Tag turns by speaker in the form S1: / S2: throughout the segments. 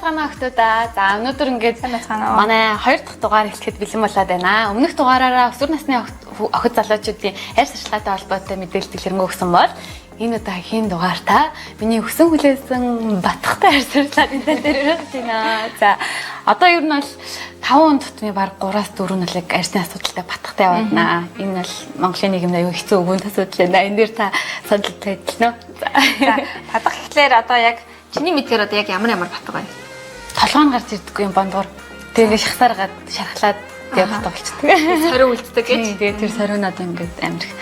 S1: бацгаана охтуудаа. За өнөөдөр ингээд манай 2 дахь дугаар эхлэхэд бэлэн болоод байна. Өмнөх дугаараараа өсвөр насны охид залуучуудын арьс арчилгаатай холбоотой мэдээлэл дэлгэрэнгүй өгсөн бол энэ удаагийн дугаартаа миний өсөн хүлээсэн батхтай арьс арчилгааны дээр ярьж байна. За одоо ер нь бол 5 тутмын баг 3-4 нулыг арьсны асуудалтай батхтай байна. Энэ бол Монголын нийгэмд аюу хэцүү өвгөнд асуудал байна. Энэ дээр та санал тавьчихно. За
S2: батх гэхлээр одоо яг чиний мэдгээр одоо яг ямар батг байна?
S1: Толгойн гарч ирдэггүй юм бондгоор. Тэгээ ингээд шахсаргаад шархлаад тэгээ батг болчихдог.
S2: Сариу үлддэг гэж.
S1: Тэгээ тэр сариунууд ингээд амирх.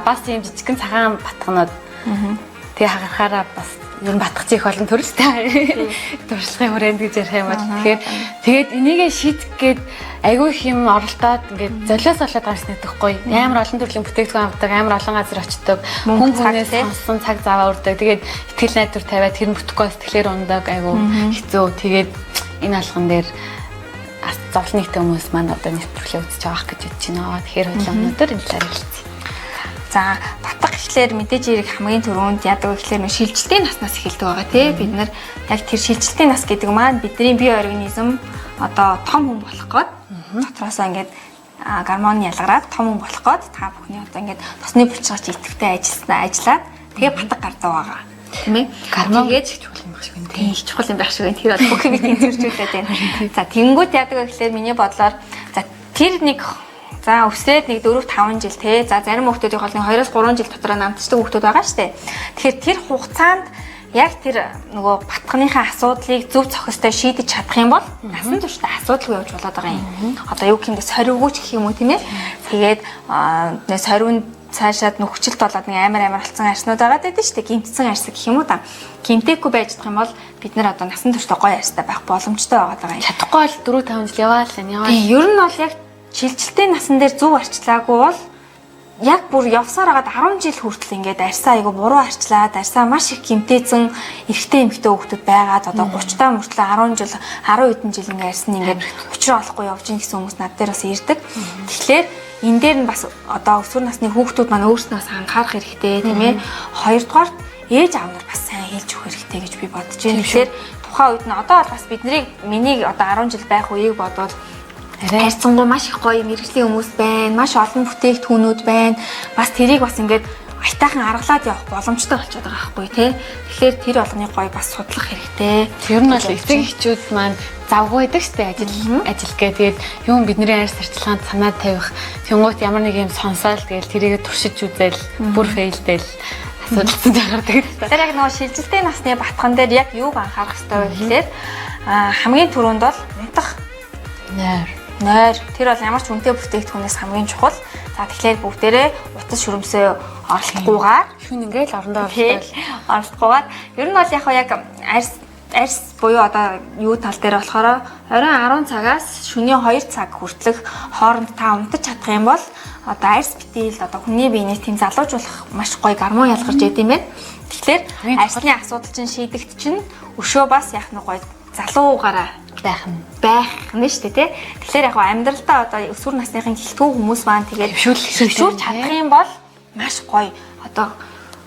S1: Бас ийм жижигхэн цагаан батгнууд. Тэгээ хагарахаараа бас ер нь батгах чих олон төрөлтэй. Туршлагын хүрээнд гэж ярих юм бол тэгээд энийгээ шийдэх гээд айгүй их юм оролдоод ингээд золиос болоод байгаа юм нэтгэхгүй. Амар олон төрлийн бүтээгдэхүүн авдаг, амар олон газар очдог. Хүн хүнээс сонсон цаг заваа өрдөг. Тэгээд ихтгэл найдвар тавиад тэр нь бүтэхгүй сэтгэлээр ундаг айгүй хэцүү. Тэгээд энэ алхам дээр зовлонтой хүмүүс маань одоо нэвтрүүлээ үзэж байгаа гэж бодож байна. Тэгэхээр өнөөдөр энэ талаар хэлцгээе.
S2: За батг гэхлээр мэдээж хэрэг хамгийн түрүүнд яадаг вэ гэхлээр шилжилтийн наснаас эхэлдэг байгаа тий. Бид нар яг тэр шилжилтийн нас гэдэг маань бидний бие организм одоо том хүн болох гээд дотроосоо ингээд гормон ялгараад том хүн болох гээд та бүхний одоо ингээд тосны булчиргач идэвхтэй ажиллаад тэгээ батг гардаг байгаа. Тийм ээ.
S1: Гормон гэж чухал юм байх шиг байна.
S2: Тийм чухал юм байх шиг байна. Тэр бол бүх юм тэнцвэржүүлээд байна. За тэнгуут яадаг вэ гэхлээр миний бодлоор за тэр нэг за өсрээд нэг 4-5 жил те. За зарим хүүхдүүдийн бол 2-3 жил дотор намтчдаг хүүхдүүд байгаа шүү дээ. Тэгэхээр тэр хугацаанд яг тэр нөгөө батхныхаа асуудлыг зөв зохистой шийдэж чадах юм бол насан туршдаа асуудалгүй явж болоод байгаа юм. Одоо юу гэмдэ соригууч гэх юм уу тийм ээ. Тэгээд сориунд цаашаад нөхцөлт болоод нэг амар алцсан арснууд байгаа гэдэг шүү дээ. Гимтсэн арс гэх юм уу та. Гимтэхгүй байж чадах юм бол бид нар одоо насан туршдаа гоё арстай байх боломжтой байгаа юм.
S1: Чадахгүй бол 4-5 жил яваа л яваа.
S2: Ер нь бол яг шилжилтийн насан дээр зөв арчлаагүй бол яг бүр явсаар агаад 10 жил хүртэл ингээд арьсаа айгу буруу арчлаад арьсаа маш их гимтээсэн эрэгтэй эмэгтэй хүүхдүүд байгаад одоо 30-таа мөртлөө 10 жил 10 хэдэн жил ингээд арьс нь ингээд учраа олохгүй явж ийн гэсэн хүмүүс над дээр бас ирдэг. Тэгэхээр энэ дээр нь бас одоо өсвөр насны хүүхдүүд маань өөрснөө бас анхаарах хэрэгтэй тийм ээ. Хоёрдугаар ээж аав нар бас сайн хэлж өгөх хэрэгтэй гэж би бодож байна. Тэгэхээр тухайн үед нь одоо бол бас миний одоо 10 жил байх үеийг бодвол хайрцангуй маш их гоё мэрэгжлийн хүмүүс байна. Маш олон бүтээгдэхүүнүүд байна. Бас тэрийг бас ингээд айтайхан аргалаад явах боломжтой болчиход байгаа байхгүй тий. Тэгэхээр тэр болгоныг гоё бас судлах хэрэгтэй.
S1: Тэр нь бол эцэг эхчүүд маань завгүй байдаг штэ ажил гээ. Тэгээд юм бидний арьс арчилгаанд санаа тавих. Тэнгуут ямар нэг юм сонсоол тэгэл тэрийгэ туршиж үзэл бүр фейлдэл асуудалтай гардаг.
S2: Тэр яг нөгөө шилжилтийн насны батхан дээр яг юуг анхаарах хэрэгтэй вэ гэхээр хамгийн түрүүнд бол унтах нойр. Тэр бол ямар ч үнэтэй бүтээгдэхүүнээс хамгийн чухал. За тэгэхээр бүгдээрээ утас шүрмсээ оролдохгүйгээр
S1: шүн ингээл орондоо
S2: оролдохгүйгээр ер нь бол яг арьс буюу одоо юу тал дээр болохоор оройн 10 цагаас шөнийн 2 цаг хүртэлх хооронд та унтаж чадах юм бол одоо арьс битэл одоо хүний биенээс тийм залуужуулах маш гоё гормон ялгарч идэв юм байна. Тэгэхээр арьсны асуудал чинь шийдэгт чинь өшөө бас яг нэг гоё залуугаараа байх нь шүү дээ тий. Тэгэхээр яг амьдралдаа одоо өсвөр насныхын гэлтгүү хүмүүс маань тэгээд хөвшүүлж чадах юм бол маш гоё одоо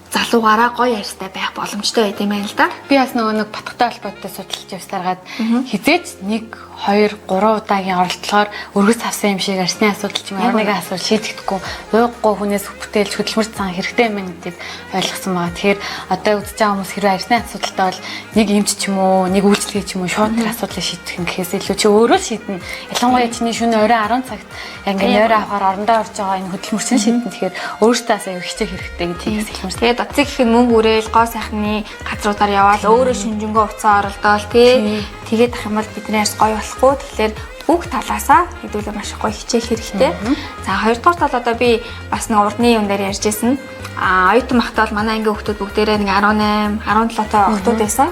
S2: залуугаараа гоё арьстай байх боломжтой байт юм байна л да.
S1: Би бас нэг батхтай холбоотой судалж явсараад хизээч 1, 2, 3 удаагийн оролдлогоор өргөс авсан юм шиг арьсны асуудал ч юм уу нэг асуудал шийдэгдэхгүй ууггүй хүнээс бүтээлж хөдөлмөр цаан хэрэгтэй юм гэдгийг ойлгосон байгаа. Тэгэхээр одоо үзэж байгаа хүмүүс хэрвээ арьсны асуудалтай бол нэг эмч ч юм уу нэг үйлчлэгээ ч юм уу шууд тэр асуудлыг шийдэх юм гэхээс илүү чи өөрөө шийднэ. Ялангуяа чиний шөнө оройн 10 цагт ингээ нойроо авахаар орондоо орж байгаа энэ хөдөлмөрсөн шийднэ. Тэгэхээр өөртөө аяа хичээх хэрэгтэй гэдгийг хэлмээр.
S2: Тэгээд оцыг их мөнгө үрээл гоо сайхны газруудаар яваал өөрөө шүнжэнгөө уцаа оролдоол тий. Тэгээд ах юм бол бидний арьс гоё болохгүй. Тэгэхээр бүх талаасаа хэдүүлээ маш гоё хичээх хэрэгтэй. За хоёрдугаар тал одоо би бас нэг урдны юм дээр ярьжсэн. Оюутан багтаа бол манай ангийн хүүхдүүд бүгдээрээ нэг 18, 17 таа охтууд байсан.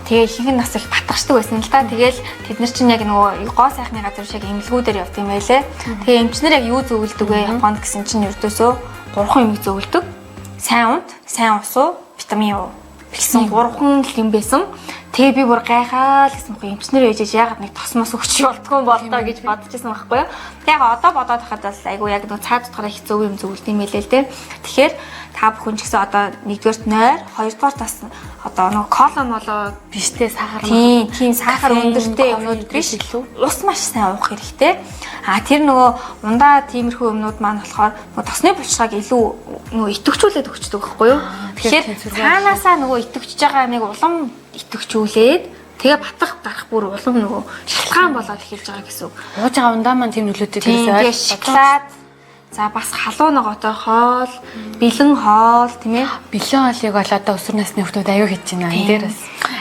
S2: Тэгээ ихэнх нь бас их батгачдаг байсан л да. Тэгээл тэд нар чинь яг нөгөө гоо сайхны газар шиг эмнэлгүүдээр явд юм байлээ. Тэгээ эмчнэр яг юу зөвлөдөг вэ? Японд гэсэн чинь ердөөсөө 3 юм зөвлөдөг. Сайн унт, сайн ус уу, витамин уу гэсэн 3 юм байсан. Тэгээ би бүр гайхаад гэсэн юм. Эмчнэр ээжээж ягаад нэг тосмос өгч болтгүй болдоо гэж бодчихсон байхгүй юу. Яг одоо бодоод хахад бас айгу яг нэг цаад утгаараа хэцүү юм зөвлөд юм байлээ л дээ. Тэгэхээр та бүхэн ч гэсэн одоо нэгдүгээрт нойр, хоёрдугаар бас одоо нэг кола молоо
S1: биштэй сахар.
S2: Тийм сахар өндөртэй юмнууд биш. Ус маш сайн уух хэрэгтэй. Тэр нөгөө ундаа тиймэрхүү юмнууд маань болохоор нөгөө тосны булчиргааг илүү нөгөө идэвхжүүлээд өгчдөг байхгүй юу. Тэгэхээр цаанаасаа нөгөө идэвхжиж байгаа нэг улам идэвхжүүлээд тэгээ батгах гарах бүр улам нөгөө шалтгаан болоод эхэлж байгаа гэсэн үг.
S1: Ууж байгаа ундаа маань тийм нөлөөтэй гэсэн
S2: ойлгож шоколад за бас халуун ногоотой хоол, бэлэн хоол тийм ээ.
S1: Бэлэн хоолыг бол одоо өсвөр насны хүмүүс аюу хийж байна. Энэ дээр бас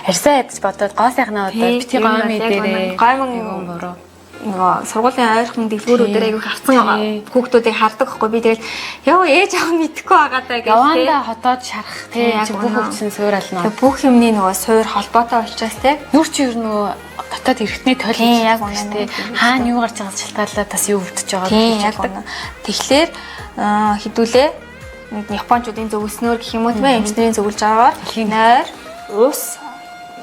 S1: арьсаа ядж бодоод гоо сайхнаа одоо бити гоми дээрээ
S2: гомон
S1: буруу
S2: нөгөө сургуулийн ойрхон дэлгүүрүүдээр аягүй авсан хүүхдүүдийг хардаг байхгүй би тэгэл яа ээж аав мэдэхгүй байгаа даа гэж
S1: явандаа хотоод шарах тийм бүх хөвчсөн суурална.
S2: Бүх юмний нөгөө суур холбоотой учраас тийм
S1: нүр чи ер нөгөө дотоод эргэтний тойл
S2: яг үнэ
S1: тийм хаана юу гарч байгааг шалтгаалаад бас юу өвдөж байгаа
S2: гэж яг. Тэгэхээр хідүүлээ нэг японочдын зөвлснөөр гэх юм уу тийм ээ эмчнэрийн зөвлөж байгаагаар нойр, ус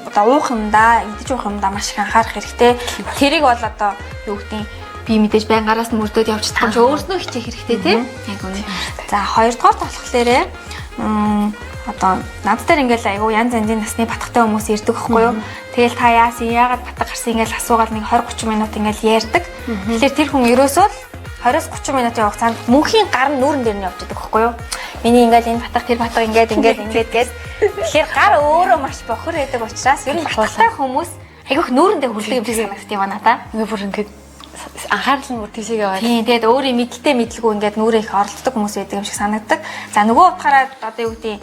S2: одоо уух юмдаа, идэж уух юмдаа маш их анхаарах хэрэгтэй. Тэрийг бол одоо юу гэдэг би мэдээж байнгаараас нь мөрдөөд явж чадах юм чи өөрснөө хичээх хэрэгтэй тийм. Яг үнэ. За хоёрдугаар болохоор одоо над дээр ингээл айгу янз янзын насны батгатай хүмүүс ирдэг байхгүй юу. Тэгэл та яасан яагаад батга гарсан ингээл асуугаад нэг 20-30 минут ингээл ярьдаг. Тэгэхээр тэр хүн ерөөсөө 20-30 минутын хугацаанд мөнхийн гар нь нүүрэн дээр нь явж байгаа байхгүй юу. Миний ингээл энэ батга тэр батга ингээд гэж. Тэгэхээр гар өөрөө маш бохор байдаг учраас ер нь батгатай хүмүүс айгүйх нүүрэндээ хүрлэг юм шиг санагддаг юм надаа.
S1: Ингээ бүр ингээд анхаарал нь бүр тийшээ яваад.
S2: Тийм тэгээд өөрийн мэдлэлтэй мэдлгүй ингээд нүрээ их оролддог хүмүүс байдаг юм шиг санагддаг. За нөгөө утгаараа одоо юу гэдэг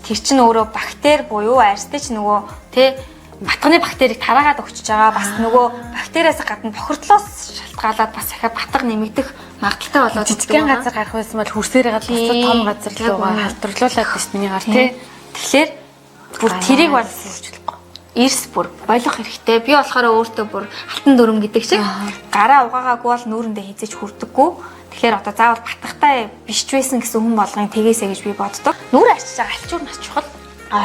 S2: тэр чинь өөрөө бактери буюу арьстай ч нөгөө тэ батганы бактерийг тараагаад өгчөж байгаа. Бас нөгөө бактериас гадна бохирдлоос шалтгаалаад бас дахиад батга нэмэгдэх магадaltaй болоод
S1: жижигхэн газар гарах байсан бол хүрсээрээ гадаа том газар руугаа халтруулаад байна шүү миний гар тий.
S2: Тэгэхээр бүр тэрийг бол хурцлахгүй. Эрс бүр болох хэрэгтэй. Би болохоор өөртөө бүр алтан дүрм гэдэг шиг гараа угаагаагүй бол нүүрэндээ хизэж хүрдэггүй. Тэгэхээр одоо заавал батгахтай биш ч байсан гэсэн хүн болгоны тэгээсэ гэж би боддог. Нүур арчиж байгаа альчуур нас чухал.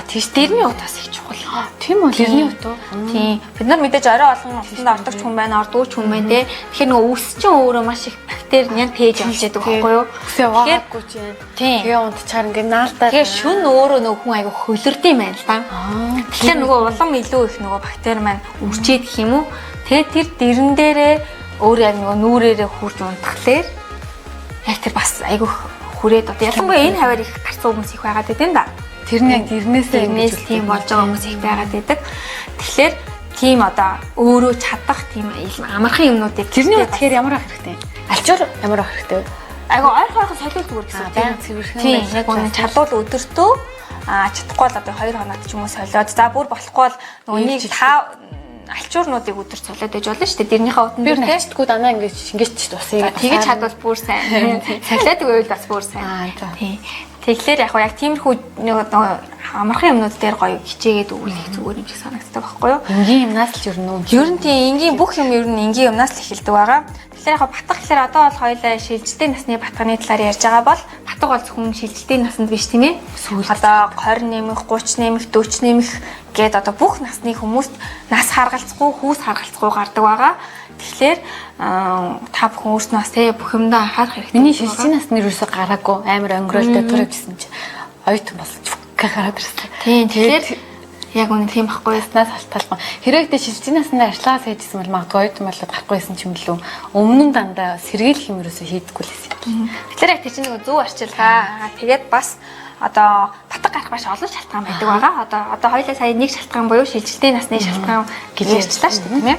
S2: Тийш дэрний утаас их чухал.
S1: Тийм үү? Дэрний ут уу?
S2: Тийм. Бид нар мэдээж орой олон усанд ордог хүн байна, ордгооч хүн байна те. Тэгэхээр нөгөө үс чинь өөрөө маш их бактери яг тээж явж байдаг байхгүй юу?
S1: Үсээ угаагаагүй ч юм. Тэгээ унтчаар ингээ наалтаа.
S2: Тэгээ шүн өөрөө нөгөө хүн айгу хөлөрдөм байна л да. Тэгэхээр нөгөө улам илүү их нөгөө бактери маань үрчээд гэх юм уу? Тэгээ тэр дэрэн дээрээ өөрөө яг нөгөө нүүрээрээ хурж унтахлаар яг тэр бас айгу хүрээд одоо ялангуяа энэ хаваар их гарсан хүмүүс их байгаад байдаг да.
S1: Тэр нь яг дэрнээс
S2: тийм болж байгаа хүмүүс их байгаад байдаг. Тэгэхээр тийм одоо өөрөө чадах тийм амархан юмнуудыг
S1: тэрний тэгэхээр ямар ах хэрэгтэй? Альчуур ямар ах хэрэгтэй вэ?
S2: Айгу ойрхон солиулт зүгээр гэсэн.
S1: Баян цэвэрхэн.
S2: Тийм яг үнэ чадвал өдөртөө чадахгүй бол одоо 2 хоногт ч юм уу солиод за бүр болохгүй бол нөгөөний 5 альчуурнуудыг өдөр солиод байж болно шүү дээ. Дэрнийхээ утан дээр тийм
S1: чичдгүүд анаа ингэж тусыг.
S2: Тэгэж чадвал бүр сайн. Солиод байвал бас бүр сайн. Тийм. Тэгэхээр яг тиймэрхүү амархан юмнууд дээр гоё хичээгээд өгүүлэх зүгээр юм шиг санагддаг байхгүй юу?
S1: Энгийн юмнаас л ер нь
S2: ер нь тийм энгийн бүх юм ер нь энгийн юмнаас л эхэлдэг байгаа. Тэгэхээр батгах гэхээр одоо бол хоёулаа шилжилтийн насны батганы талаар ярьж байгаа бол батга бол зөвхөн шилжилтийн насанд биш тийм ээ. Одоо 20 нэмэх, 30 нэмэх, 40 нэмэх гээд одоо бүх насны хүмүүст нас харгалцахгүй, хүүс харгалцахгүй гардаг байгаа. Тэгэхээр та бүхэн өөрснөө бас тэгээ бүх юмдаа анхаарах хэрэгтэй.
S1: Миний шилжилтийн насны юусоо гараагүй амар өнгөрөлтөй төрөв гэсэн чи оюутан болсон гараад ирсэн.
S2: Тийм тэгэхээр яг үнэ тийм байхгүй
S1: яснаас халталгаа. Хэрэгдээ шилжилтийн наснаа арчлаа сайжсэн бол магадгүй оюутан болоод гарахгүйсэн ч юм лүү. Өмнө нь дандаа сэргийлэх юм ерөөсөө хийдэггүй л байсан.
S2: Тэгэхээр яг тэр чинь нэг зөв арчилгаа. Тэгээд бас одоо батга гарах маш олон шалтгаан байдаг байгаа. Одоо хоёулаа сая нэг шалтгаан буюу шилжилтийн насны шалтгаан гэж ярьчлаа шүү дээ тийм ээ.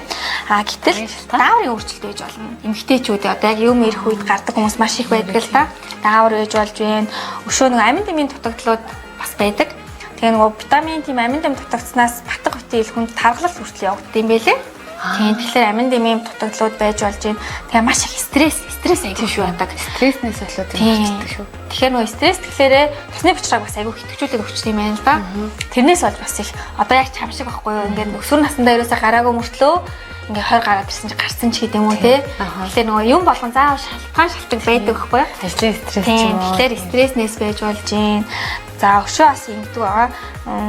S2: Гэтэл дааврын өөрчлөлт ээж болно. Эмэгтэйчүүд одоо яг юм ирэх үед гардаг хүмүүс маш их байдаг л та. Даавар ээж болж байна. Өшөө нэг амин дэмийн дутагдлууд бас байдаг. Тэгээ нөгөө витамин тийм амин дэм дутагдсанаас батга битийн ил хүнд тархалт хүртэл явагддаг юм байлээ. Тийм тэгэхээр амин дэмийн дутагдлууд байж болж байна. Тэгээ маш их стресс аягүй шүү байдаг.
S1: Стресснээс болоод явагддаг шүү.
S2: Тэгэхээр нөгөө стресс тэгэхээр тосны бочрааг бас аягүй хитгчүүлээд өгч юм байна л да. Тэрнээс бол бас их одоо яг чам шиг байхгүй юу? Ингээд өсвөр насндаа ерөөсөө гараагүй мөртлөө ингээ 20 гараад ирсэн чи гарсан ч гэдэг юм уу те. Тэгэхээр нөгөө юм болгон заавал шалтгаан байдаг байхгүй юу?
S1: Ажлын стресс ч юм уу.
S2: Тэгэхээр стресснээс байж болж байна. За өшөө бас ингэдэг байгаа.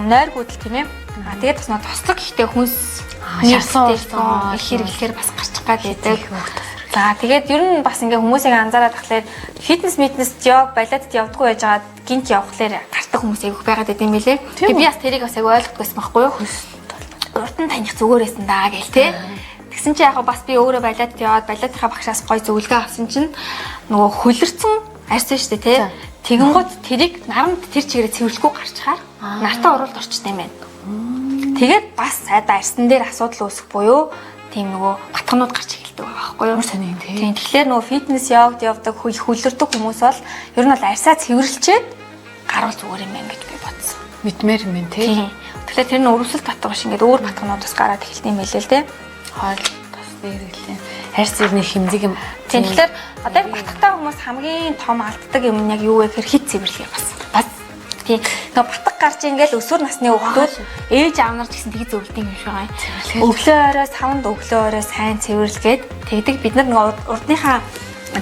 S2: Нойр гүйдэл тийм ээ. Тэгээд бас нөө тослог ихтэй хүнс
S1: шарсан
S2: их хэрэглэхээр бас гарчих гад байдаг. За тэгээд ер нь бас ингээ хүмүүсийг анзаараад тахлаар фитнес йог балетд явдггүй байж байгаа гинт явхлаар гардаг хүмүүс айгүйх байгаад байт юм билэ. Тэгээд би бас тэрийг бас айгүй ойлгохгүй байсан байхгүй юу? Урд нь таних зүгээрээс нь даа гээл те. Тэгсэн чи яг бас би өөрөө балетд яваад балетынхаа багшаас гоё зөвлөгөө авсан чинь нөгөө хөлөрцөн арьсан шүү дээ те. Тэгэнгუთ тэрийг нарамд тэр чигээрээ цэвэрлэхгүй гарчхаар нартаа уралд орчтой юм байна. Тэгээд бас сайдаа арьсан дээр асуудал үүсэх буюу тийм нөгөө батганууд гарч эхэлдэг байгаа байхгүй юу?
S1: Сонин тийм.
S2: Тийм тэгэхээр нөгөө фитнес йогд явдаг хөлөрдөг хүмүүс бол ер нь бол арьсаа цэвэрлчээд гарвал зүгээр юм байна гэж би бодсон.
S1: Мэдмээр юм байна тийм.
S2: Тэгэхээр тэр нь өрөвсөл татдаг ш ингээд өөр батгануудаас гараад эхэлт юм байлээ л те.
S1: Хоол бас нэрэлээ. Арьс зэрний хэмзэг юм.
S2: Тийм тэгэхээр одоо батгтай хүмүүс хамгийн том алддаг юм нь яг юу вэ гэхээр хит цэвэрлэгээ бас. Тийм. Нөгөө батг гарч ингээл өсвөр насны хүүхдүүд ээж аав нар ч гэсэн тгий зөвлөдөг юм шиг байгаа. Өглөө орой савнд өглөө орой сайн цэвэрлэгээд тэгдэг бид нар нөгөө урдныхаа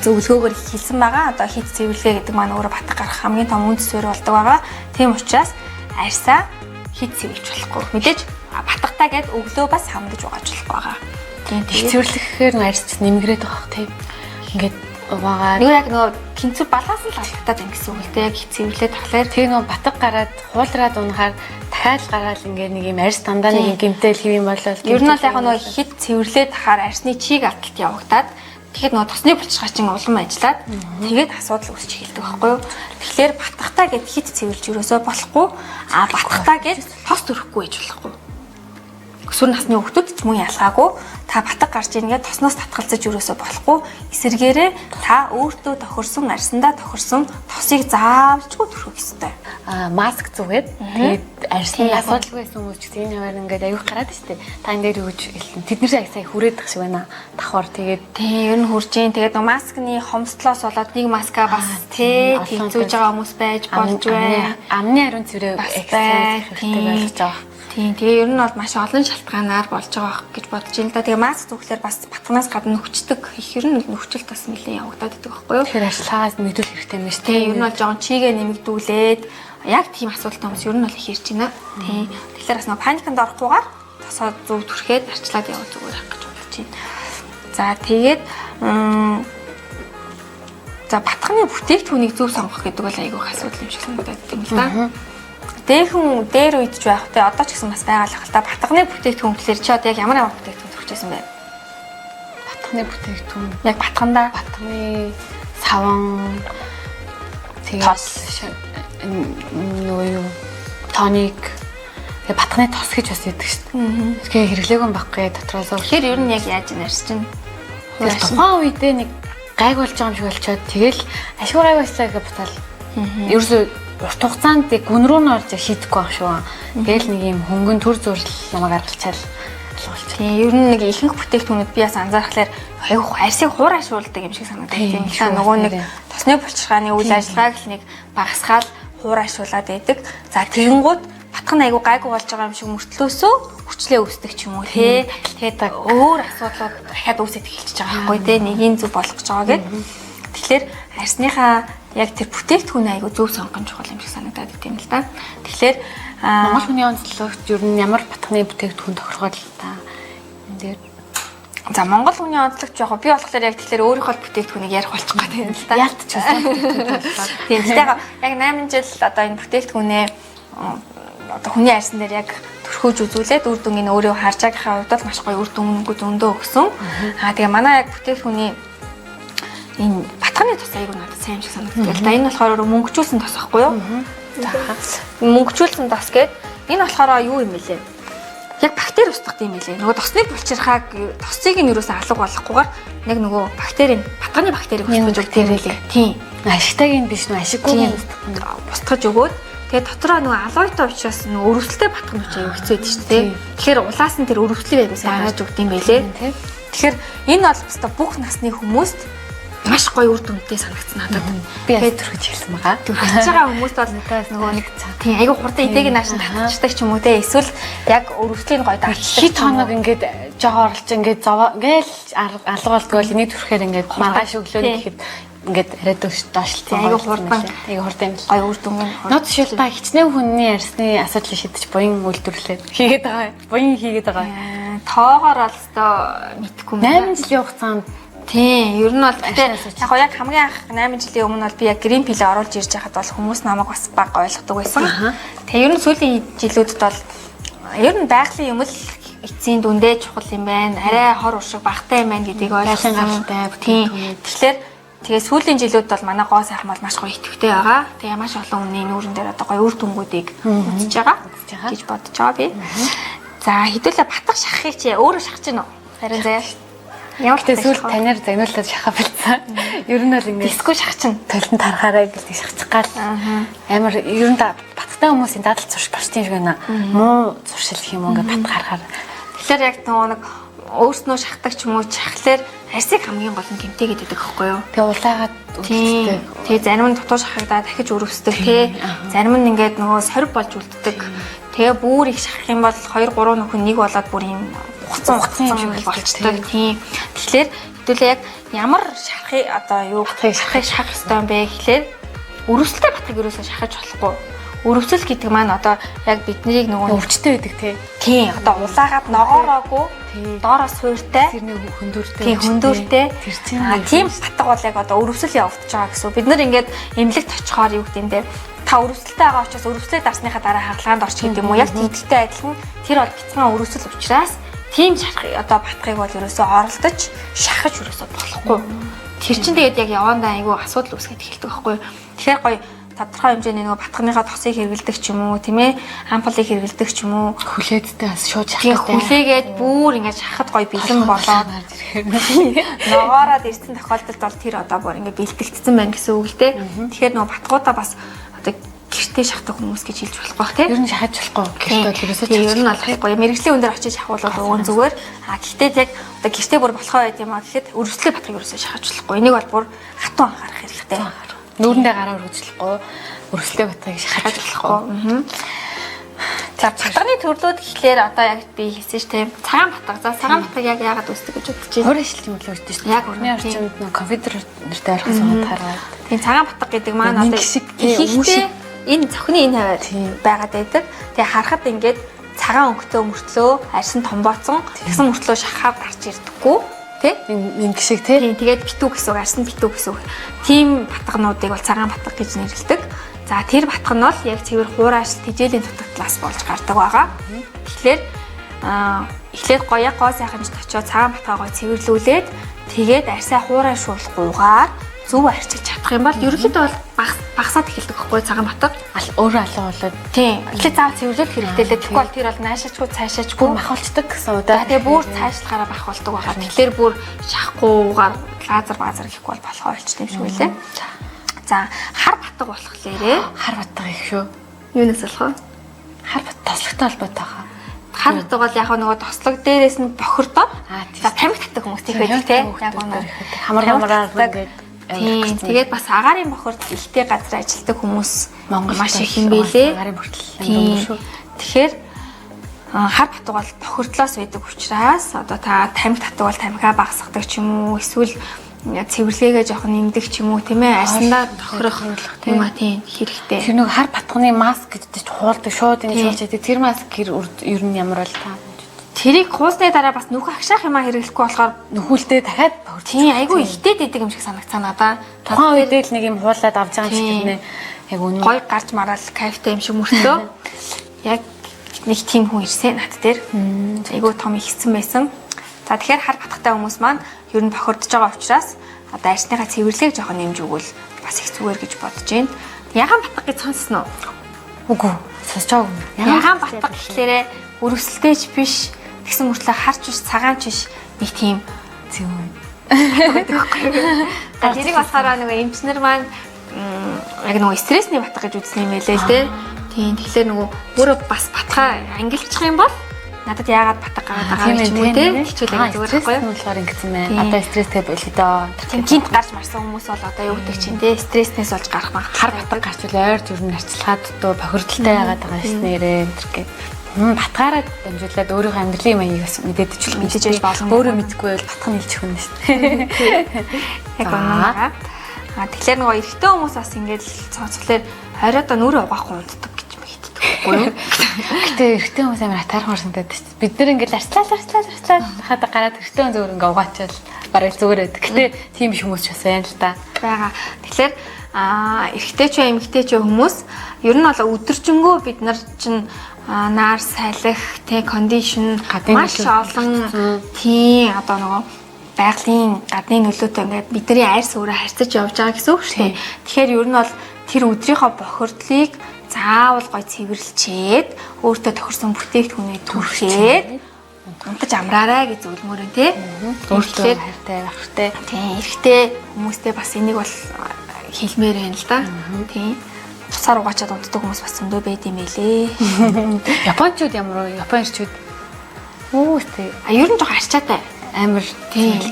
S2: зөвлөгөөгөөр хэлсэн байгаа. Одоо хит цэвэрлэгээ гэдэг маань өөрөө батг гарах хамгийн том үнд суурь болдог байгаа. Тийм учраас арьсаа хит цэвэрлж болохгүй. Мэдээж батгатаа гээд өглөө бас хамдаж угааж болохгүй байгаа.
S1: Тийм цэвэрлэхээр арьс нэмгрээд байгаа тийм. Ингээд угаагаар
S2: нөгөө яг нөгөө тэнцүү баланс л алдагдаад байна гэсэн үг л дээ. Яг хит цэвэрлээд тахлаар
S1: тэг нөгөө батг гараад хуулраад унахаар дахиад гараад ингээд нэг юм арьс дандаа нэг юм гэмтэл хэв юм болол.
S2: Ер нь бол яг нөгөө хит цэвэрлээд тахаар арьсны чийг алдалт явагдаад тэгэхэд нөгөө тосны булчирхаачин улам ажиллаад тэгээд асуудал үүсч эхэлдэг байхгүй юу? Тэгэхээр батгатаа гэд хит цэвэрлж өрөөсөө болохгүй батгатаа гэд тос төрөхгүй гэж болохгүй. Өсвөр насны хүүхдүүд ч мөн ялгаагүй та батг гарч ирнгээ тосноос татгалзаж өрөөсөө болохгүй эсэргээрээ та өөртөө тохирсон арьсандаа тохирсон тосыг заавалжгүй төрөх ёстой.
S1: Маск зүгээд тэгээд арьсны асуудал байсан хүмүүс ч тийм яваар ингээд аюух гараад штэ. Та энэ дээр юу гэж хэлсэн. Тэднээс аяг сая хүрээдэх шиг байна. Давхар тэгээд
S2: тийм ер нь хурж ийн тэгээд маскны хомсдлоос болоод нэг маска бас тэнцүүж байгаа хүмүүс байж болж байна.
S1: Амны ариун цэврээ экстрасенс хэрэгтэй болгож байгаа.
S2: Тийм тэгээ ер нь бол маш олон шалтгаанаар болж байгаа гэж бодож байна л да. Тэгээ маск зүгтэлэр бас батганаас гадна нөхчдөг их ер нь нөхцөл бас нэлээд явагдаад байдаг байхгүй юу?
S1: Тэгэхээр ажиллагаас мэдүүлэх хэрэгтэй юм шүү.
S2: Тийм ер нь бол жоохон чигээ нэмэгдүүлээд яг тийм асуудалтай хүмүүс ер нь бол их ирж байна. Тийм тэгэхээр бас нэг паниканд орохгүйгээр тосоо зөв түрхээд арчлаад явах зүгээр байх гэж бодож байна. За тэгээд за батганы бүтээгдэхүүнийг зөв сонгох гэдэг бол айгүй их асуудал юм шиг санагдаад байна л да. Дээхэн дээр үед ч байх те одоо ч гэсэн бас байгаа л хэл та батганы бүтээгдэхүүн гэхэлэр чи одоо яг ямар бүтээгдэхүүн төрчихсэн бэ?
S1: Батганы бүтээгдэхүүн
S2: яг батгандаа
S1: батганы саван тэгээд юу тоник тэгээд батганы тос гэж бас яддаг шүү дээ. Тэгэхээр хэрэглээгүй байхгүй дотроос.
S2: Тэгэхээр ер нь яг яаж нэрс чинь
S1: тухайн үедээ нэг гайг болж байгаа юм шиг болчоод тэгэл ашгүй гайг байслаа гэж бутал. Ерөөсөө урт хугацаанд гүн рүү н орж шийдэхгүй байх шүү. Тэгэл нэг юм хөнгөн төр зурлал намайг аргалчаал болчих.
S2: Тийм ер нь нэг ихэнх бүтээгдэхүүнүүд би бас анзаархлаар аюух арьсыг хуурайшуулдаг юм шиг санагдав. Тийм ихэнх нөгөө нэг тосны булчирхааны үйл ажиллагааг л нэг багасгаал хуурайшуулад байдаг. За тэгэнгүүт батган аюу гайгүй болж байгаа юм шиг мөртлөөсөө хүчлээ үүсдэг ч юм уу тий. Тэгээд өөр асуудлууд дахиад үүсэж эхэлчихэж байгаа байхгүй тий. Нэгийг зүг болгож байгаа гэд. Тэгэхээр арьсныхаа яг тэр бүтээгдэхүүн аягүй зөв сонгох чухал юм шиг санагдаад байт юм л да. Тэгэхээр
S1: Монгол хүний онцлогч ер нь ямар батганы бүтээгдэхүүн тохиргол та энэ дээр
S2: за Монгол хүний онцлогч яг би болохоор яг тэгэхээр өөрийнхөө бүтээгдэхүүнийг ярих болчих гоо тийм л да.
S1: Ялтчихсан.
S2: Тийм тэгээд яг 8 жил одоо энэ бүтээгдэхүүнээ одоо хүний арьсан дээр яг төрхөөж үзүүлээд үр дүнгийн өөрөө харж байгаагийн хувьд бол маш гоё үр дүнгууд өндөө өгсөн. Тэгээ манай яг бүтээгдэхүүний энэ батганы тос аягүй надад сайн юм шиг санагддаг. За энэ болохоор мөнгөчүүлсэн тос байхгүй юу? Мөнгөчүүлсэн тос гээд энэ болохоор юу юм бэлээ? Яг бактери устгах юм бэлээ. Нөгөө тосны булчирхааг тосцыг нь юусаа алга болгохгүйгээр яг нөгөө бактерийн батганы бактерийг устгаж өгдөг юм бэлээ. Тийм.
S1: Ашигтайг нь биш нөө ашиггүй
S2: устгаж өгөөд тэгээ дотроо нөгөө алоойтой учраас нөгөө өрөвсөлтэй батган учраас аягүй хэцүү байдаг шүү дээ. Тэгэхээр улаас нь тэр өрөвслийг аягүй сайн хааж өгд юм бэлээ. Тэгэхээр энэ бол өстой бүх насны хүмүүст маш гоё үр дүнтэй санагдсан надад.
S1: Би яд төрөж хэлсэн байгаа.
S2: Төрөж байгаа хүмүүст бол нөгөө нэг тийм айгүй хурдан идээг наашин татчихдаг ч юм уу те. Эсвэл яг өрөвслийн гоё дартдаг.
S1: Хит хоног ингээд жоо орлож ингээд зовоо ингээл алга болдгоо энийг төрөхээр ингээд маргааш өглөө гэхэд ингээд арай доошлцсан.
S2: Айгу хурдан.
S1: Айгу хурдан юм л.
S2: Гой үр дүнгийн
S1: Нод шилдэ хичнээн хүний ярьсны асуудлыг шийдэж буян үйлдвэрлээд хийгээд байгаа. Буян хийгээд байгаа.
S2: Тоогоор бол өстой мэдхгүй юм.
S1: 8 жилийн хугацаанд
S2: Тийм, ер нь бол яг хамгийн анх 8 жилийн өмнө бол би яг грин пилээ оруулж ирж байхад бол хүмүүс намайг бас бага ойлгодог байсан. Тэгээ ер нь сүүлийн жилүүдэд бол ер нь байгалийн юм л эцсийн дүндээ чухал юм байна. Арай хор уршиг багтай юм байна гэдгийг ойлгосон. Тийм. Тэгээ сүүлийн жилүүд бол манай гоо сайхан бол маш гоё итгэвтэй байгаа. Тэгээ маш олон хүний нүүрэн дээр одоо гоё үр дүнгуудыг үзэж байгаа гэж бодож байгаа би. За хэдүүлээ батг шахахыг чи өөрөө шахаж гинөө. Харин заяа. Ямар ч
S1: сүүл танаар загнуулаад шахах болсон. Ер нь бол ингэ
S2: диско шахачин
S1: толон тарахаараа гэж шахчих гал. Амар ер нь баттай хүмүүсийн дадал зурш барчтын шиг байна. Муу зуршил гэх юм ингээ бат гарахаар.
S2: Тэгэхээр яг нэг өөрснөө шахдаг ч юм уу шахлаар арсыг хамгийн гол нь гэмтэй гэдэг байхгүй юу?
S1: Тэгээ улаагаад үлддэг.
S2: Тэгээ зарим нь дутуу шахагдаа дахиж өрөвсдөг тий. Зарим нь ингээд нөгөө сорив болж үлддэг. Тэгээ бүр их шахах юм бол 2 3 нөхөн нэг болоод бүр юм хуцсан болчдөг тийм. Тэгэхээр хэдүүлээ яг ямар шахахыг одоо юу шахах ёстой юм бэ гэхлээр өрөвсөлтэй батгыг ерөөсөө шахаж болохгүй. Өрөвсөл гэдэг маань одоо яг биднийг нөгөө
S1: өвчтэй байдаг тий.
S2: Тийм одоо улаагаад ногоороогүй доороос хууртай
S1: тэр нэг хөндөртэй.
S2: Тийм хөндөртэй. Тийм батг бол яг одоо өрөвсөл явагдаж байгаа гэсэн. Бид нар ингээд эмнэлэгт очихоор юу гэдэг юм бэ? Та өрөвсөлтэй байгаа учраас өрөвслээ дарсныхаа дараа хаалгаанд орчих гэдэг юм уу? Яг тиймтэй адилхан тэр бол бяцхан өрөвсөл учраас тийм шарах одоо батгыг бол ерөөсөө оролдож шахаж ерөөсөө болохгүй. Тэр чинь тэгээд яг явандаа айгүй асуудал үүсгээд эхэлдэг байхгүй. Тэгэхээр гоё тодорхой хэмжээний нөгөө батгныхаа тосыг хэрэгэлдэг ч юм уу, тийм ээ, ампулыг хэрэгэлдэг ч юм уу,
S1: хүлээдтэй бас шууд шахах.
S2: Хүлээгээд бүр ингээд шахахад гоё бэлэн болоод ногоороод ирсэн тохиолдолд бол тэр одоо бүр ингээд бэлтгэгдсэн байна гэсэн үг л дээ. Тэгэхээр нөгөө батгуудаа бас одоо гэртээ шахдаг хүмүүс гэж хэлж болох байх тийм.
S1: Ер нь шахаж болохгүй. Гэртээ ерөөсөө
S2: ер нь болохгүй. Мэргэжлийн өндөр очиж шахуул бол уун зүгээр. Гэхдээ яг одоо гэртээ бүр болохоо байт юм аа гэхэд өрөвслөө батгыг ерөөсөө шахаж болохгүй. Энийг бол бүр хатуу анхаарах хэрэгтэй.
S1: Нүүрэндээ гараа өргөжлөхгүй. Өрөвслөө батгыг шахаж болохгүй.
S2: За батганы төрлүүд гэхлээр одоо яг би хэлсэн ш тийм. Цагаан батг. За цагаан батг яг яагаад үүсдэг гэж бодож байна?
S1: Өөр ажилтны мөлөө үүсдэг шүү дээ. Яг өрний орчинд нэг компьютер нэртэй орох суугаад хараад.
S2: Тийм цагаан батг гэдэг маань одоо ихтэй энэ цохны энэ хаваар байгаад байдаг. Тэгээ харахад ингээд цагаан өнгөтэй мөртлөө арьсан томбооцсон тэгсэн мөртлөө шахаад гарч ирдэггүй тий?
S1: Минг шиг тий.
S2: Тэгээд битүү гэсэн үг, арьсан битүү гэсэн үг. Тим батгнуудыг бол цагаан батг гэж нэрлэдэг. За тэр батг нь бол яг цэвэр хуурайш тижээлийн дутагдлаас болж гардаг байгаа. Тэгэхээр эхлээд гоо сайхамж очиод цагаан батгаа гоо цэвэрлүүлээд тэгээд арьсаа хуурайшуулгүйгээр зөв арчилж чадах юм бол ерөнхийдөө бол багасаад эхэлдэг байхгүй цагаан батг.
S1: Өөрөө алуу болоод.
S2: Тийм. Эхлээд заавал цэвэрлэх хэрэгтэй л. Тэгэхгүй бол тэр бол наашаачгүй цаашаачгүй
S1: махуулцдаг гэсэн үг да.
S2: Тэгээ бүр цаашлахаараа бахуулдаг байгаа. Тэгэхээр бүр шахахгүйгээр лазер гэхгүй бол болохоо болчтой юм шиг үлээ. За хар батг болохлээрээ
S1: хар батг их шүү.
S2: Юунаас болох вэ?
S1: Хар батг тослогтой холбоотой байгаа.
S2: Хар батг бол яг нөгөө тослог дээрээс нь бохирдоод за тамхи татдаг хүмүүс тийм байдаг тийм. Яг нөгөө
S1: хамаргаар ингээд
S2: тийм. Тэгээд бас агаарын бохорд ихтэй газар ажилладаг хүмүүс Монгол маш их юм байлээ.
S1: Агаарын бүртэл.
S2: Тэгэхээр хар батг бол бохирдлоос байдаг учраас одоо та тамхи татдаг бол тамхиа багасгадаг ч юм уу эсвэл цэвэрлэгээ жоохон нэмдэг ч юм уу тийм ээ арьсандаа тохирох юм а тийм хэрэгтэй.
S1: Тэр нэг хар батганы маск гэдэг чинь хуулдаг шууд ингэж болж байдаг. Тэр маск ер нь ямар бол та
S2: тэрийг хуусны дараа бас нүх агшаах юм а хэрэглэхгүй болохоор
S1: нөхүүлдээ дахиад
S2: тийм айгүй ихтэй дэдэг юм шиг санагцаа надаа.
S1: Тухайн үедээ л нэг юм хуулаад авч байгаа юм шиг нэ яг үнэн
S2: гой гарч мараал кайфтай юм шиг мөртөө яг нэг тийм хүн ирсэн над дээр айгүй том ихсэн байсан. За тэгэхээр хар батгатай хүмүүс маань ер нь бохирдож байгаа учраас одоо арьсныхаа цэвэрлэгийг жоохон нэмж өгвөл бас их зүгээр гэж бодож байна. Ягаан батг гэж сонссон уу?
S1: Үгүй сонсож байгаагүй.
S2: Ягаан батг гэхлээрээ өрөвсөлтэйч биш тэгсэн мөртлөө харч биш цагаанч биш нэг тийм
S1: зөв
S2: байдаг байхгүй. Тэрийг болохоор нөгөө эмчнэр маань яг нөгөө стрессний батг гэж үзсэн юм байлээ л дээ. Тийм тэгэхээр нөгөө өөрөө бас батгаа ангилчих юм бол надад яагаад батг гараад байгаа юм бэ те хичээлээ зүгээр байхгүй юу
S1: болохоор ингэсэн байна. Одоо стресстэй болидоо.
S2: Гинт гарч марсан хүмүүс бол одоо юу гэдэг чинь те стресснээс болж гарах мах
S1: хар батг гарч үл ойр зүрн арчилгаад дөө бохирдолтой яагаад байгаа шнээрээ энэ гэх батгаараа дамжуулаад өөрийнхөө амьдралын маягийг бас мэдээж болно. Өөрөө мэдгүй бол батг нь илчих хүн шүү дээ.
S2: Яг оноо. Тэгэхээр нөгөө эрэгтэй хүмүүс бас ингээд цоцглоор хориодоо нүрэ угаахгүй унтдаг гэж мэддэг байхгүй юу?
S1: Гэтэ эрэгтэй хүмүүс амар атаархаар санагдаад шүү дээ. Бид нэр ингээд арслаа хаад гараад эрэгтэй хүн зөвөр ингээд угаачаал бараг зүгээр байдаг. Гэтэ тийм биш хүмүүс ч бас байна л да.
S2: Бага. Тэгэхээр эрэгтэй ч эмэгтэй ч хүмүүс ер нь бол өдөржингөө бид нар чинь наар салхи, кондишн маш олон тийм одоо нөгөө байгалийн гадны нөлөөтэй ингээд бидний арьс өөрөө харьцаж явж байгаа гэсэн үг шүү дээ. Тэгэхээр ер нь бол тэр өдрийнхөө бохирдлыг заавал гой цэвэрлчээд өөртөө тохирсон бүтээгдэхүүнээ түрхээд унтаж амраарай гэж зөвлөмөр нь тий.
S1: Өөртөө хайртай байх хэрэгтэй.
S2: Тийм эрэгтэй хүмүүстэй бас энийг бол хэлмээр байна л да. Тийм. Цусаар угаачаад унтдаг хүмүүс бас зөндөө байд юм байлээ.
S1: Япончууд ямар вэ? Япончууд тий.
S2: Ер нь жоо арчаатай.
S1: Амар
S2: тийм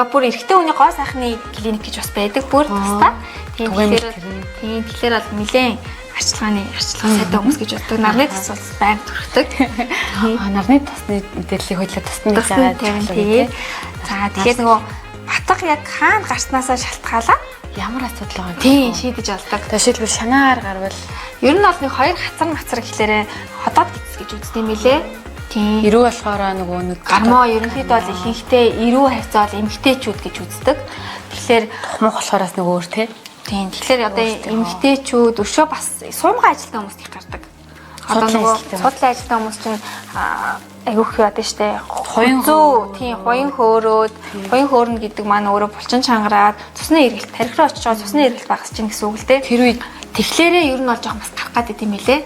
S2: бүр эрэгтэй хүний гоо сайхны клиник гэж бас байдаг бүр тастаа. Тийм тэгэхээр бол нэлээд арчилгааны сайтай хүмүүс гэж боддог. Нарны тас бол байнга төрхдөг.
S1: Нарны тасны мэдээллийг хөдлөө тасны
S2: заагаад тийм. За тэгэхээр нөгөө батга яг хаана гарснаасаа шалтгаалаад
S1: ямар асуудал байгаа
S2: тийм шийдэж олдог.
S1: Жишээлбэл шанаар гарвал
S2: ер нь бол нэг хоёр хацар гэхлээрээ хотоод гисс гэж үздэг юм билэ. Тийм.
S1: Ирүү болохоор нөгөө нэг
S2: гармо ерөнхийдөө бол ихэнхдээ ирүү харьцаа бол эмгтээчүүд гэж үздэг. Тэгэхээр
S1: тухмах болохоорс нөгөө өөр тий.
S2: Тийм. Тэгэхээр одоо эмгтээчүүд өшөө бас суумгай ажилтан хүмүүс их гардаг. Одоо нөгөө судлаа ажилтан хүмүүс чинь айгүйх яд нь штэ. Хоён хөөрнө гэдэг маань өөрөө булчин чангараад цусны эргэлт тархираа очиж байгаа цусны эргэлт багасч чинь гэсэн үг л дээ. Тэр үед тэгэхээр ер нь бол жоохон бас гарах гэдэг юм билэ.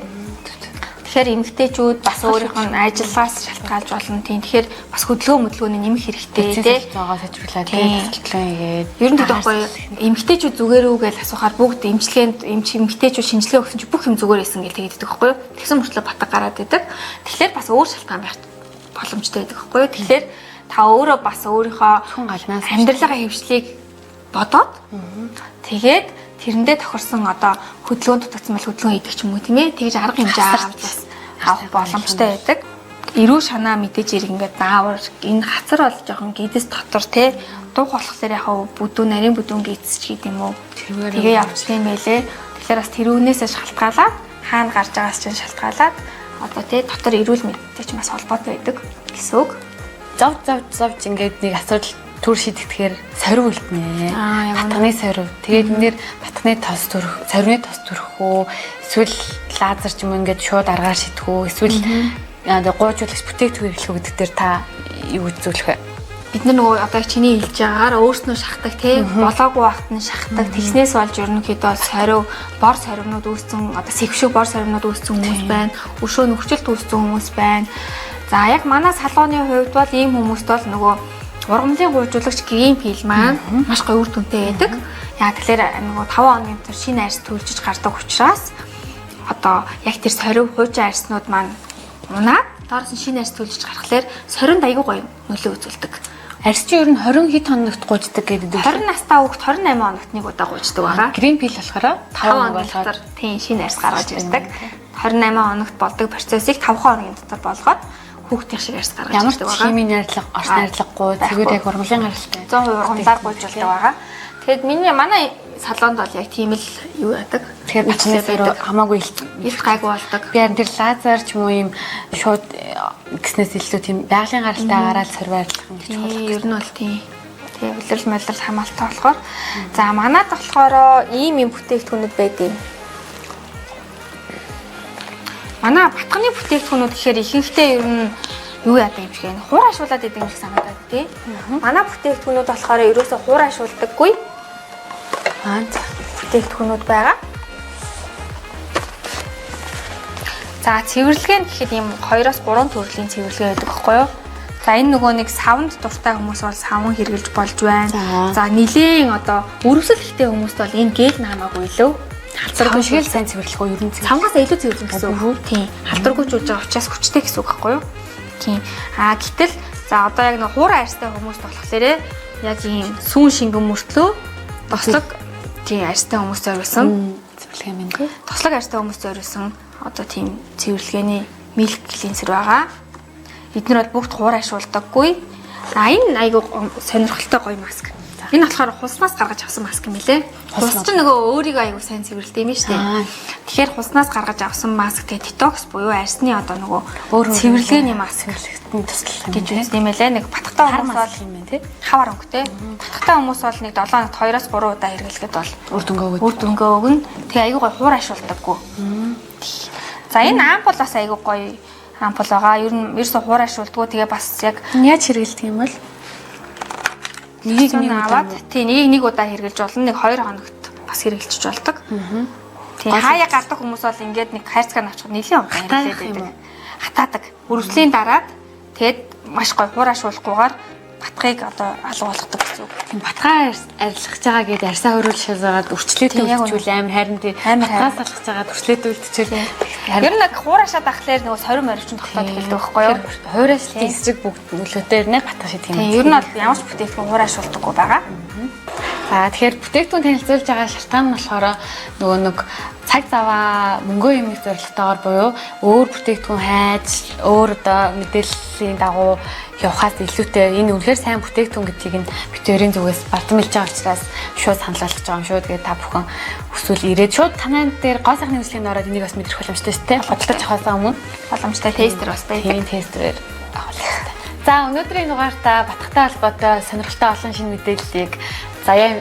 S2: Тэгэхээр эмгтээчүүд бас өөрийнх нь ажиллагаас шалтгаалж болно тийм. Тэгэхээр бас хөдөлгөөний нэмэх хэрэгтэй тийм.
S1: Зоогоо сажруулаад хөдөлгөөн хийгээд.
S2: Ер нь тэгэхгүй эмгтээчүүд зүгээр үү гэж асуухаар бүгд эмгтээчүүд шинжилгээ өгсөн чи бүх юм зүгээр байсан гэж тэгээд байдаг байхгүй юу? Тэгсэн мөртлөө батг гараад байдаг. Тэгэхээр бас өөр шалтгаан байх боломжтой байдаг байхгүй юу? Тэгэхээр та өөрөө бас өөрийнхөө
S1: хүн галнаас
S2: амьдралын хөвшлийг бодоод тэгээд тэрэндээ тохирсон одоо хөдөлгөөн дутагдсан бол хөдөлгөөн хийдэг ч юм уу тийм ээ. Тэгж арга хэмжээ авах боломжтой байдаг. Ирүү шанаа мэдээж ирэх ингээд даавар энэ хацар бол жоохон гидс дотор тий дух болохоор яхаа бүдүүн нарийн бүдүүн гидс ч гэдэг юм уу. Тэгээ явчихсан юм байлээ. Тэгэхээр бас тэрүүнээсээ шалтгаалаад хаана гарч байгаас чинь шалтгаалаад одоо тий дотор эрүүл мэндтэй ч бас холбоотой байдаг гэсэн үг.
S1: Зовж ингээд нэг асуудал төр шийдэхээр сорив үлднэ. Батганы сорив. Тэгээд нэр батганы тос төрөх, сорины тос төрөх үү? Эсвэл лазер ч юм ингээд шууд аргаар шийдэх үү? Эсвэл гуйжуулагч бүтээгдэхүүн хэрэглэх үү гэдэг дээр та юу үзүүлэх вэ?
S2: Бид нөгөө одоо чиний хэлж байгаагаар өөрснөө шахдаг тий болоогүй багт нь шахдаг. Тэгснээс болж ерөнхийдөө сорив, бор соривнууд үүссэн, одоо сэвшиг бор соривнууд үүссэн хүмүүс байна. Өшөө нөхцөлт үүссэн хүмүүс байна. За яг манай салууны хувьд бол ийм хүмүүст бол нөгөө ургамлын гуйжуулагч грин пил маань маш гоё үр дүнтэй байдаг. Яа тэгэхээр нөгөө 5 хоногийн дотор шинэ арьс төлжиж гардаг учраас одоо яг тэр сорив хуучин арьснууд маань унаад доороос нь шинэ арьс төлжиж гаргахлаар соринд аягүй гоё нөлөө үзүүлдэг.
S1: Арьс чи ер нь 20 хэд хоногт гуйждаг гэдэг.
S2: 20 настай хүүхэд 28 хоногт нэг удаа гуйждаг байгаа.
S1: Грин пил болохоор
S2: 5 хоногийн дотор тийм шинэ арьс гаргаж ирдэг. 28 хоногт болдог процессыг 5 хоногийн дотор болгоод хүүхдийн шиг арьс гаргаж ирдэг байгаа.
S1: Ямар химийн найрлага, орч найрлагагүй тэгээд яг ургамлын гаралтай.
S2: 100% ургамлаар гуйжуулдаг байгаа. Тэгээд манай салонд бол яг тийм л юу яадаг.
S1: Тэгэхээр батнаас хамаагүй
S2: илт гайгүй болдог.
S1: Би харин тэр лазер ч юм уу юм шууд гиснээс илүү тийм байгалийн гаралтай гараад сорвиарлах юм гэж бодлоо.
S2: Ер нь бол тийм. Тэгээ улирал молирал хамаалтай болохоор. За манад болохоор ийм юм бүтээгдэхүүнүүд байдаг. Манай батганы бүтээгдэхүүнүүд гэхээр ихэнхдээ ер нь юу яадаг юм шиг байна. Хуурайшуулаад идэг юм шиг санагдаад тий. Манай бүтээгдэхүүнүүд болохоор ерөөсөө хуурайшуулдаггүй. Бүтээгдэхүүнүүд байгаа. За цэвэрлэгээ нь гэхэд ийм 2-3 төрлийн цэвэрлэгээ байдаг байхгүй юу? За энэ нөгөө нэг савнд дуртай хүмүүс бол савн хэрглэж болж байна. За нилийн одоо өрөвсөл ихтэй хүмүүст бол энэ гэл намаагүй илүү халдваргүй шиг сайн цэвэрлэх үү ер нь цамгаас илүү цэвэрлэх гэсэн үг. Тийм. Халдваргүйжүүлж байгаа учраас хүчтэй гэсэн үг байхгүй юу? Тийм. Гэтэл за одоо яг нэг хуурай арьстай хүмүүс болохоор яг ийм сүүн шингэн мөртлөө тослог тийм арьстай хүмүүс зориулсан
S1: цэвэрлэгээ мэн тий.
S2: Тослог арьстай хүмүүс зориулсан одоо тийм цэвэрлэгээний милк клинзер байгаа. Эдгээр бол бүгд хуурайшуулдаггүй. Энэ айгүй сонирхолтой гоё маск. Энэ болохоор хуснаас гаргаж авсан маск юм билэ. Хус чинь нөгөө өөрийгөө аягүй сайн цэвэрлэдэг юм шүү дээ. Тэгэхээр хуснаас гаргаж авсан маск тэгээ детокс буюу арсны одоо нөгөө цэвэрлэгээний маск туслах гэж үзсэн юм байлаа. Нэг батгтай хүмүүс бол
S1: юм байна тий.
S2: хавар өнгөтэй. Батгтай хүмүүс бол нэг 7 хоногт 2-3 удаа хэрэглэхэд бол
S1: Үр дүнгээ
S2: өгнө. Тэгээ аягүй гоё хуурайшуулдаггүй. За энэ ампул бас аягүй гоё ампул байгаа. Ер нь ерөөсө хуурайшуулдаггүй. Тэгээ бас яг
S1: яаж хэрэглэдэг юм бол
S2: Нэгийг нэг аваад тий нэг удаа хэрглэж болно. Нэг 2 хоногт бас хэрглэж болдог. Тий хаяа гардаг хүмүүс бол ингээд нэг хайрцаг авчих нэлийн удаан хэрглээд байдаг. Хатаадаг. Үргэлжлэлийн дараад тэгэд маш гоё хуурайшуулахгүйгээр батгыг одоо алга болгодог гэсэн үг.
S1: Тийм батгаа арилгаж байгаа гэдээ арьсаа хөрүүл шалгаад өрчлөөтэй үлдчихвэл амар харин тий батгаас алгаж байгаа өрчлөөтэй үлдчихвэл
S2: ер нь нэг хуурашаад ахлаар нөгөө сорим морьчин тогтоод эхэлдэг байхгүй юу?
S1: Хуурайшлтын эсрэг бүгд нөлөөтэй нэ батгаа шиг тийм.
S2: Ер нь бол ямар ч бүтээгдэхүүн хуурайшуулдаггүй байгаа.
S1: За тэгэхээр бүтээгдэхүүн танилцуулж байгаа шалтгаан нь болохоор нөгөө нэг цаг заваа мөнгөө юмны зорилготойгоор буюу өөр бүтээгдэхүүн хайж өөр одоо мэдээллийн дагуу явахаас илүүтэй энэ үнэхээр сайн бүтээгдэхүүн гэдгийг нь битэрийн зүгээс бардамжилж байгаа учраас шууд санал болгож байгаа юм шүү. Тэгээд та бүхэн өсвөл ирээд шууд танай дээр гоо сайхны үйлчлэгийн ороод энийг бас мэдрэх боломжтой шүү дээ. Бодлож авахаас өмнө
S2: боломжтой тестер бас байдаг.
S1: Тийм тестерээр авах хэрэгтэй. За өнөөдрийн дугаартаа батгтай холбоотой сонирхолтой олон шинэ мэдээллийг заяа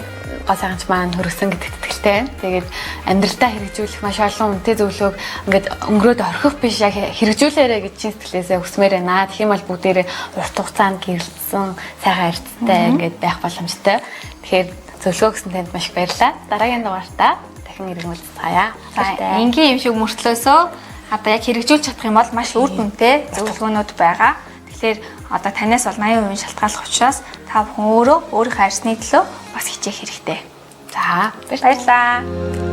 S1: гоо сайханч маань хөргсөн гэдэгт итгэлтэй байна. Тэгээд амьдралдаа хэрэгжүүлэх маш олон үнэтэй зөвлөгөөг ингээд өнгөрөөд орхих биш яг хэрэгжүүлээрэ гэж чин сэтгэлээсээ хүсмээр байна. Тэгэх юм бол бүгдээрээ урт хугацаанд гэрэлтсэн сайхан харьцтай ингээд байх боломжтой. Тэгэхээр зөвлөгөө өгсөн танд маш их баярлалаа. Дараагийн дугаартаа дахин иргэнүүлцгаая.
S2: За энгийн юм шиг мөртлөөсөө одоо яг хэрэгжүүлж чадах юм бол маш үр дүнтэй зөвлөгөөнүүд байгаа. Тэгэхээр одоо танаас бол 80% шалтгааллах учраас та бүхэн өөрөө өөрийнхөө арсны төлөө бас хичээх хэрэгтэй.
S1: За
S2: баярлалаа.